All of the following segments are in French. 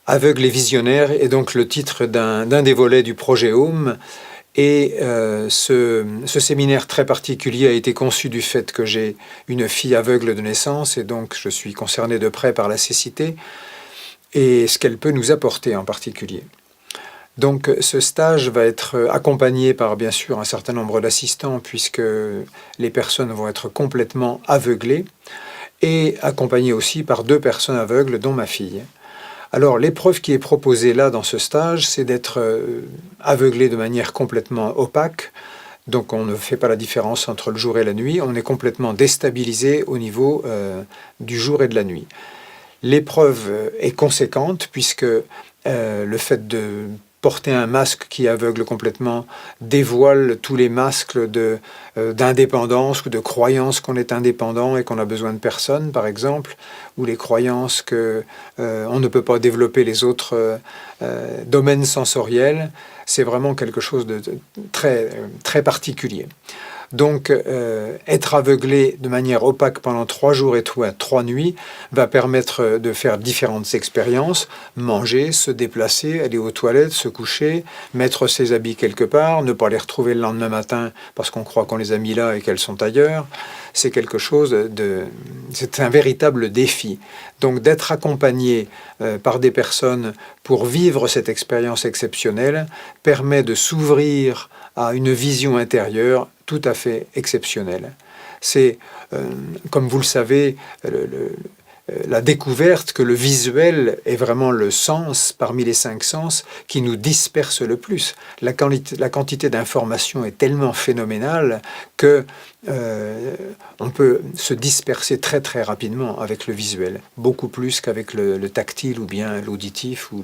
Aveugle et visionnaire est donc le titre d'un des volets du projet Home. Et ce séminaire très particulier a été conçu du fait que j'ai une fille aveugle de naissance et donc je suis concerné de près par la cécité et ce qu'elle peut nous apporter en particulier. Donc ce stage va être accompagné par bien sûr un certain nombre d'assistants puisque les personnes vont être complètement aveuglées et accompagné aussi par 2 personnes aveugles dont ma fille. Alors, l'épreuve qui est proposée là, dans ce stage, c'est d'être aveuglé de manière complètement opaque. Donc, on ne fait pas la différence entre le jour et la nuit. On est complètement déstabilisé au niveau du jour et de la nuit. L'épreuve est conséquente puisque le fait de porter un masque qui aveugle complètement dévoile tous les masques d'indépendance ou de croyances qu'on est indépendant et qu'on a besoin de personne, par exemple, ou les croyances qu'on ne peut pas développer les autres domaines sensoriels. C'est vraiment quelque chose de très, très particulier. Donc, être aveuglé de manière opaque pendant 3 jours et 3 nuits va permettre de faire différentes expériences, manger, se déplacer, aller aux toilettes, se coucher, mettre ses habits quelque part, ne pas les retrouver le lendemain matin parce qu'on croit qu'on les a mis là et qu'elles sont ailleurs. C'est quelque chose c'est un véritable défi. Donc, d'être accompagné par des personnes pour vivre cette expérience exceptionnelle permet de s'ouvrir à une vision intérieure tout à fait exceptionnelle. C'est, comme vous le savez, la découverte que le visuel est vraiment le sens parmi les 5 sens qui nous disperse le plus. La quantité d'informations est tellement phénoménale que on peut se disperser très très rapidement avec le visuel, beaucoup plus qu'avec le tactile ou bien l'auditif ou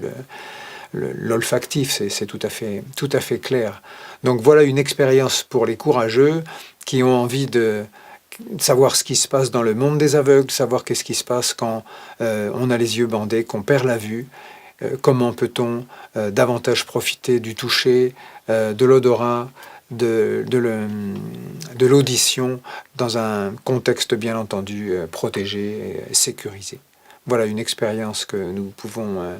l'olfactif, c'est tout à fait clair. Donc voilà une expérience pour les courageux qui ont envie de savoir ce qui se passe dans le monde des aveugles, savoir qu'est-ce qui se passe quand on a les yeux bandés, qu'on perd la vue, comment peut-on davantage profiter du toucher, de l'odorat, de l'audition dans un contexte bien entendu protégé et sécurisé. Voilà une expérience que nous pouvons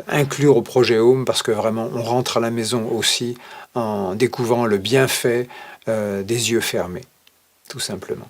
inclure au projet Home parce que vraiment on rentre à la maison aussi en découvrant le bienfait des yeux fermés, tout simplement.